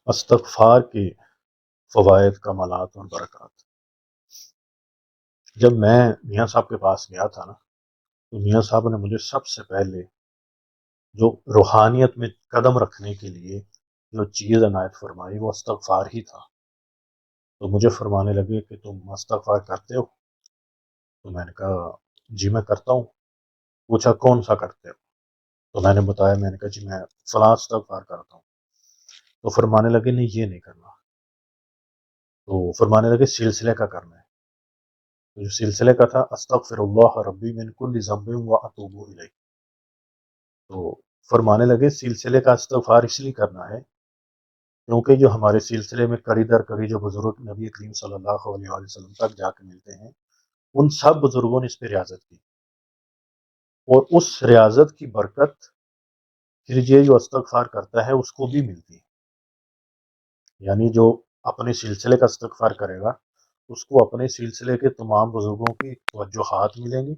استغفار کے فوائد، کمالات اور برکات۔ جب میں میاں صاحب کے پاس گیا تھا نا، تو میاں صاحب نے مجھے سب سے پہلے جو روحانیت میں قدم رکھنے کے لیے جو چیز عنایت فرمائی وہ استغفار ہی تھا۔ تو مجھے فرمانے لگے کہ تم استغفار کرتے ہو؟ تو میں نے کہا جی میں کرتا ہوں۔ پوچھا کون سا کرتے ہو؟ تو میں نے بتایا، میں نے کہا جی میں فلاں استغفار کرتا ہوں۔ تو فرمانے لگے نہیں یہ نہیں کرنا، تو فرمانے لگے سلسلے کا کرنا ہے۔ تو جو سلسلے کا تھا، استغفر اللہ ربی من کل ذنب واتوب الیہ، تو فرمانے لگے سلسلے کا استغفار اس لیے کرنا ہے کیونکہ جو ہمارے سلسلے میں کڑی در کڑی جو بزرگ نبی کریم صلی اللہ علیہ وسلم تک جا کے ملتے ہیں، ان سب بزرگوں نے اس پہ ریاضت کی، اور اس ریاضت کی برکت پھر یہ جو استغفار کرتا ہے اس کو بھی ملتی ہے۔ یعنی جو اپنے سلسلے کا استغفار کرے گا اس کو اپنے سلسلے کے تمام بزرگوں کی توجہات ملیں گی،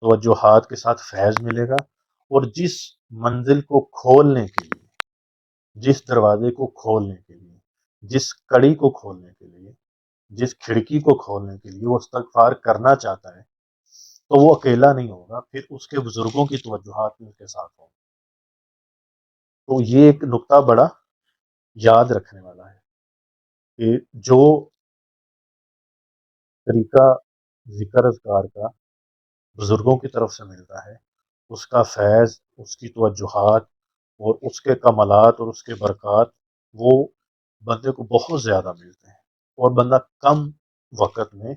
توجہات کے ساتھ فیض ملے گا، اور جس منزل کو کھولنے کے لیے، جس دروازے کو کھولنے کے لیے، جس کڑی کو کھولنے کے لیے، جس کھڑکی کو کھولنے کے لیے وہ استغفار کرنا چاہتا ہے، تو وہ اکیلا نہیں ہوگا، پھر اس کے بزرگوں کی توجہات بھی اس کے ساتھ ہوں۔ تو یہ ایک نقطہ بڑا یاد رکھنے والا ہے کہ جو طریقہ ذکر اذکار کا بزرگوں کی طرف سے ملتا ہے، اس کا فیض، اس کی توجہات اور اس کے کمالات اور اس کے برکات، وہ بندے کو بہت زیادہ ملتے ہیں، اور بندہ کم وقت میں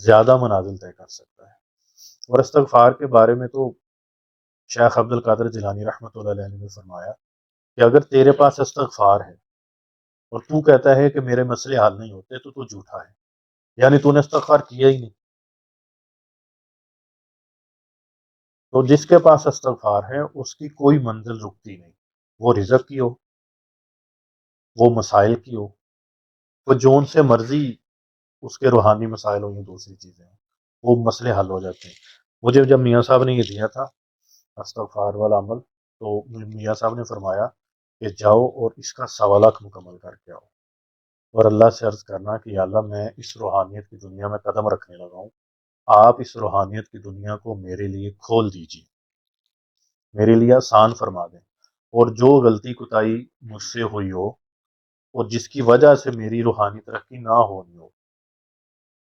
زیادہ منازل طے کر سکتا ہے۔ اور استغفار کے بارے میں تو شیخ عبد القادر جیلانی رحمۃ اللہ علیہ نے فرمایا کہ اگر تیرے پاس استغفار ہے اور تو کہتا ہے کہ میرے مسئلے حل نہیں ہوتے، تو جھوٹا ہے، یعنی تو نے استغفار کیا ہی نہیں۔ تو جس کے پاس استغفار ہے اس کی کوئی منزل رکتی نہیں، وہ رزق کی ہو، وہ مسائل کی ہو، وہ جون سے مرضی اس کے روحانی مسائل ہوں یا دوسری چیزیں ہیں، وہ مسئلے حل ہو جاتے ہیں۔ مجھے جب میاں صاحب نے یہ دیا تھا استغفار والا عمل، تو میاں صاحب نے فرمایا کہ جاؤ اور اس کا 1.25 مکمل کر کے آؤ، اور اللہ سے عرض کرنا کہ یا اللہ میں اس روحانیت کی دنیا میں قدم رکھنے لگا ہوں، آپ اس روحانیت کی دنیا کو میرے لیے کھول دیجیے، میرے لیے آسان فرما دیں، اور جو غلطی کوتاہی مجھ سے ہوئی ہو اور جس کی وجہ سے میری روحانی ترقی نہ ہونی ہو،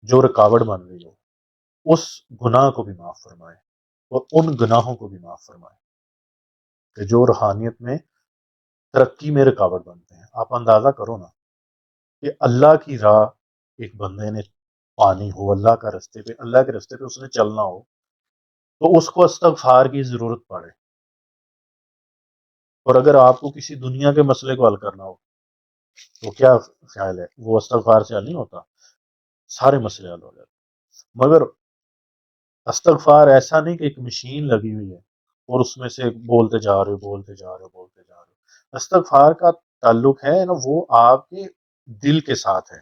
جو رکاوٹ بن گئی ہو، اس گناہ کو بھی معاف فرمائے اور ان گناہوں کو بھی معاف فرمائے کہ جو روحانیت میں ترقی میں رکاوٹ بنتے ہیں۔ آپ اندازہ کرو نا کہ اللہ کی راہ ایک بندے نے پانی ہو، اللہ کا رستے پہ، اللہ کے رستے پہ اس نے چلنا ہو، تو اس کو استغفار کی ضرورت پڑے، اور اگر آپ کو کسی دنیا کے مسئلے کو حل کرنا ہو تو کیا خیال ہے، وہ استغفار سے حل نہیں ہوتا؟ سارے مسئلے حل ہو جاتے۔ مگر استغفار ایسا نہیں کہ ایک مشین لگی ہوئی ہے اور اس میں سے بولتے جا رہے ہو، بولتے جا رہے ہو، بولتے جا رہے ہو۔ استغفار کا تعلق ہے نا، وہ آپ کے دل کے ساتھ ہے،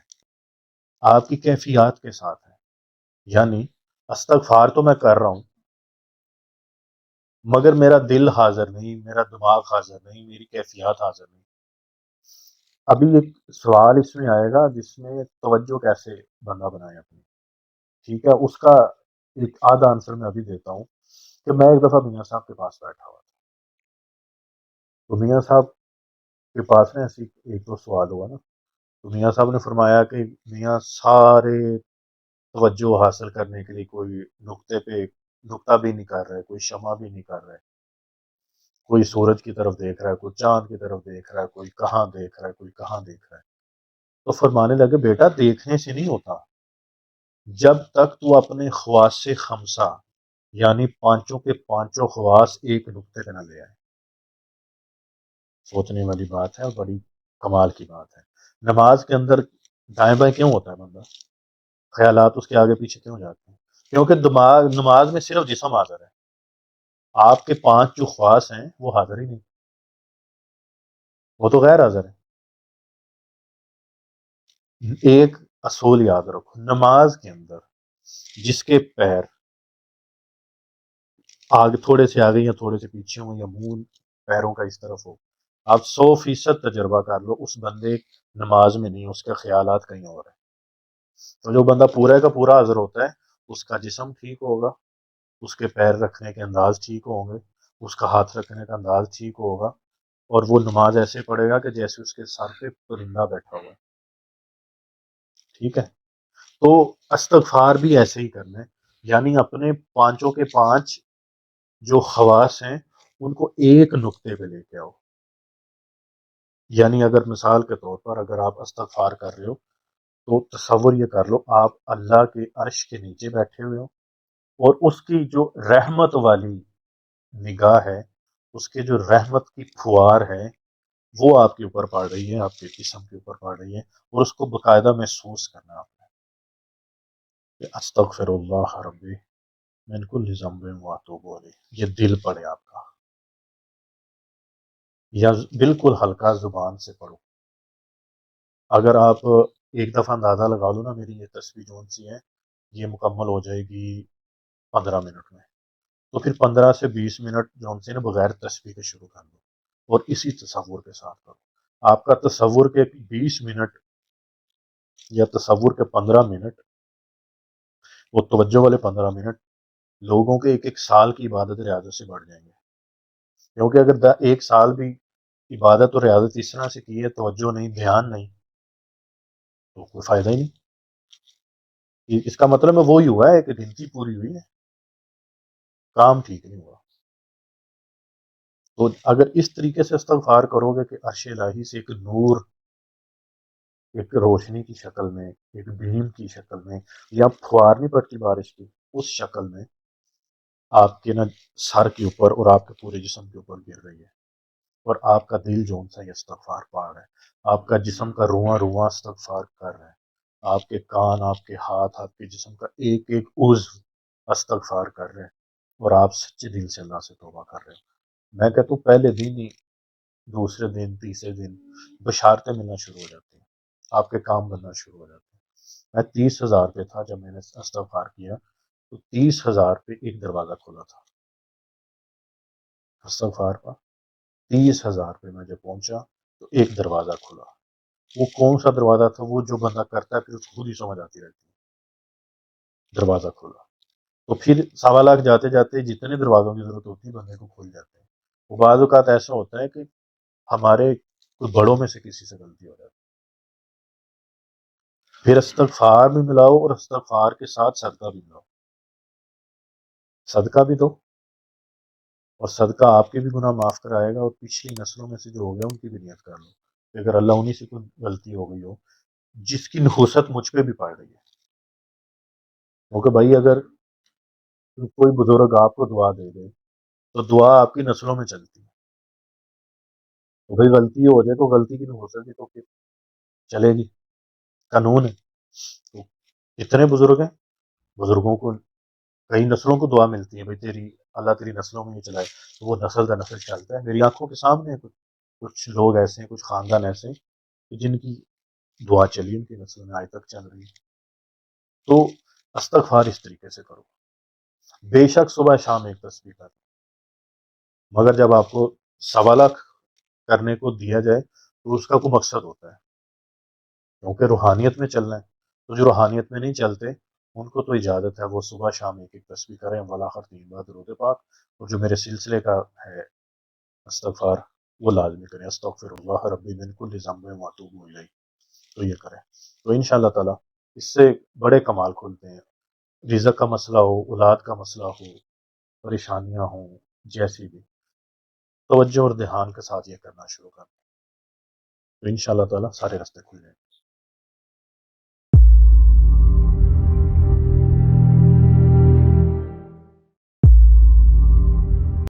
آپ کی کیفیات کے ساتھ ہے۔ یعنی استغفار تو میں کر رہا ہوں، مگر میرا دل حاضر نہیں، میرا دماغ حاضر نہیں، میری کیفیات حاضر نہیں۔ ابھی ایک سوال اس میں آئے گا جس میں توجہ کیسے بندہ بنائے اپنی، ٹھیک ہے، اس کا ایک آدھا آنسر میں ابھی دیتا ہوں کہ میں ایک دفعہ میاں صاحب کے پاس بیٹھا ہوا تھا، تو میاں صاحب کے پاس نا ایسی ایک دو سوال ہوا نا، تو میاں صاحب نے فرمایا کہ میاں سارے توجہ حاصل کرنے کے لیے کوئی نقطے پہ نقطہ بھی نہیں کر رہے، کوئی شمع بھی نہیں کر رہے، کوئی سورج کی طرف دیکھ رہا ہے، کوئی چاند کی طرف دیکھ رہا ہے، کوئی کہاں دیکھ رہا ہے، کوئی کہاں دیکھ رہا ہے۔ تو فرمانے لگے بیٹا دیکھنے سے نہیں ہوتا، جب تک تو اپنے خواص خمسہ یعنی پانچوں کے پانچوں خواص ایک نقطے پہ نہ لے آئے۔ سوچنے والی بات ہے اور بڑی کمال کی بات ہے۔ نماز کے اندر دائیں بائیں کیوں ہوتا ہے بندہ؟ خیالات اس کے آگے پیچھے کیوں جاتے ہیں؟ کیونکہ دماغ نماز میں صرف جسم حاضر ہے، آپ کے 5 جو خواص ہیں وہ حاضر ہی نہیں، وہ تو غیر حاضر ہے۔ ایک اصول یاد رکھو، نماز کے اندر جس کے پیر آگے تھوڑے سے آگے یا تھوڑے سے پیچھے ہوں، یا منہ پیروں کا اس طرف ہو، آپ 100% تجربہ کر لو، اس بندے نماز میں نہیں، اس کے خیالات کہیں اور ہیں۔ تو جو بندہ پورے کا پورا حاضر ہوتا ہے، اس کا جسم ٹھیک ہوگا، اس کے پیر رکھنے کے انداز ٹھیک ہوں گے، اس کا ہاتھ رکھنے کا انداز ٹھیک ہوگا، اور وہ نماز ایسے پڑھے گا کہ جیسے اس کے سر پہ پرندہ بیٹھا ہوا ہے۔ ٹھیک ہے؟ تو استغفار بھی ایسے ہی کرنا ہے، یعنی اپنے پانچوں کے پانچ جو خواص ہیں ان کو ایک نقطے پہ لے کے آؤ۔ یعنی اگر مثال کے طور پر اگر آپ استغفار کر رہے ہو تو تصور یہ کر لو آپ اللہ کے عرش کے نیچے بیٹھے ہوئے ہو، اور اس کی جو رحمت والی نگاہ ہے، اس کے جو رحمت کی پھوار ہے وہ آپ کے اوپر پڑ رہی ہے، آپ کے جسم کے اوپر پڑ رہی ہے، اور اس کو باقاعدہ محسوس کرنا آپ نے کہ استغفر اللہ ربی من کل ذنب واتوب الیہ، یہ دل پڑے آپ کا، یا بالکل ہلکا زبان سے پڑھو۔ اگر آپ ایک دفعہ اندازہ لگا لو نا میری یہ تسبیح جون سی ہے یہ مکمل ہو جائے گی 15 منٹ میں، تو پھر 15 سے 20 منٹ جون سی نے بغیر تسبیح کے شروع کر دو، اور اسی تصور کے ساتھ کرو۔ آپ کا تصور کے 20 منٹ یا تصور کے 15 منٹ، وہ توجہ والے 15 منٹ لوگوں کے ایک سال کی عبادت ریاضت سے بڑھ جائیں گے، کیونکہ اگر ایک سال بھی عبادت اور ریاضت اس طرح سے کی ہے، توجہ نہیں، دھیان نہیں، تو کوئی فائدہ ہی نہیں۔ اس کا مطلب میں وہی ہوا ہے کہ گنتی پوری ہوئی ہے، کام ٹھیک نہیں ہوا۔ تو اگر اس طریقے سے استغفار کرو گے کہ عرش الہی سے ایک نور، ایک روشنی کی شکل میں، ایک بیم کی شکل میں، یا پھوار نہیں پڑتی بارش کی، اس شکل میں آپ کے نا سر کے اوپر اور آپ کے پورے جسم کے اوپر گر رہی ہے، اور آپ کا دل جون سا یہ استغفار پڑھ رہا ہے، آپ کا جسم کا رواں رواں استغفار کر رہا ہے، آپ کے کان، آپ کے ہاتھ، آپ کے جسم کا ایک ایک عضو استغفار کر رہے ہیں، اور آپ سچے دل سے اللہ سے توبہ کر رہے ہیں۔ میں کہتا ہوں پہلے دن ہی، دوسرے دن، تیسرے دن بشارتیں ملنا شروع ہو جاتی ہیں، آپ کے کام بننا شروع ہو جاتے ہیں۔ میں 30,000 پہ تھا جب میں نے استغفار کیا، تو 30,000 پہ ایک دروازہ کھلا تھا استغفار کا۔ 30,000 پہ میں جب پہنچا تو ایک دروازہ کھلا۔ وہ کون سا دروازہ تھا؟ وہ جو بندہ کرتا ہے پھر اس کو خود ہی سمجھ آتی رہتی ہے، دروازہ کھلا۔ تو پھر 1.25 لاکھ جاتے جاتے جتنے دروازوں کی ضرورت ہوتی ہے بندے کو کھل جاتے ہیں۔ وہ بعض اوقات ایسا ہوتا ہے کہ ہمارے کوئی بڑوں میں سے کسی سے غلطی ہو جاتی ہے، پھر استغفار بھی ملاؤ، اور استغفار کے ساتھ صدقہ بھی ملاؤ، صدقہ بھی دو، اور صدقہ آپ کے بھی گناہ معاف کرائے گا، اور پچھلی نسلوں میں سے جو ہو گیا ان کی بھی نیت کر لو کہ اگر اللہ انہی سے کوئی غلطی ہو گئی ہو جس کی نحوست مجھ پہ بھی پڑ رہی ہے، کیونکہ بھائی اگر کوئی بزرگ آپ کو دعا دے دے تو دعا آپ کی نسلوں میں چلتی ہے، تو بھائی غلطی ہو جائے تو غلطی کی نحوست بھی تو پھر چلے گی، قانون ہے۔ تو اتنے بزرگ ہیں، بزرگوں کو کئی نسلوں کو دعا ملتی ہے، بھائی تیری اللہ تیری نسلوں میں یہ چلائے، تو وہ نسل در نسل چلتا ہے۔ میری آنکھوں کے سامنے ہے کچھ لوگ ایسے ہیں، کچھ خاندان ایسے ہیں کہ جن کی دعا چلی ان کی نسل میں آج تک چل رہی ہے۔ تو استغفار اس طریقے سے کرو، بے شک صبح شام ایک تسبیح کرو، مگر جب آپ کو 1.25 لاکھ کرنے کو دیا جائے تو اس کا کوئی مقصد ہوتا ہے، کیونکہ روحانیت میں چلنا ہے۔ تو جو روحانیت میں نہیں چلتے ان کو تو اجازت ہے وہ صبح شام ایک ایک تسبیح کریں، ولاخر 3 بار درود پاک، اور جو میرے سلسلے کا ہے استغفار وہ لازمی کریں، استغفر اللہ ربی من کل ذنب واتوب الیہ، تو یہ کریں، تو انشاءاللہ تعالی اس سے بڑے کمال کھلتے ہیں۔ رزق کا مسئلہ ہو، اولاد کا مسئلہ ہو، پریشانیاں ہوں، جیسی بھی، توجہ اور دھیان کے ساتھ یہ کرنا شروع کریں، تو انشاءاللہ تعالی سارے راستے کھل جائیں گے۔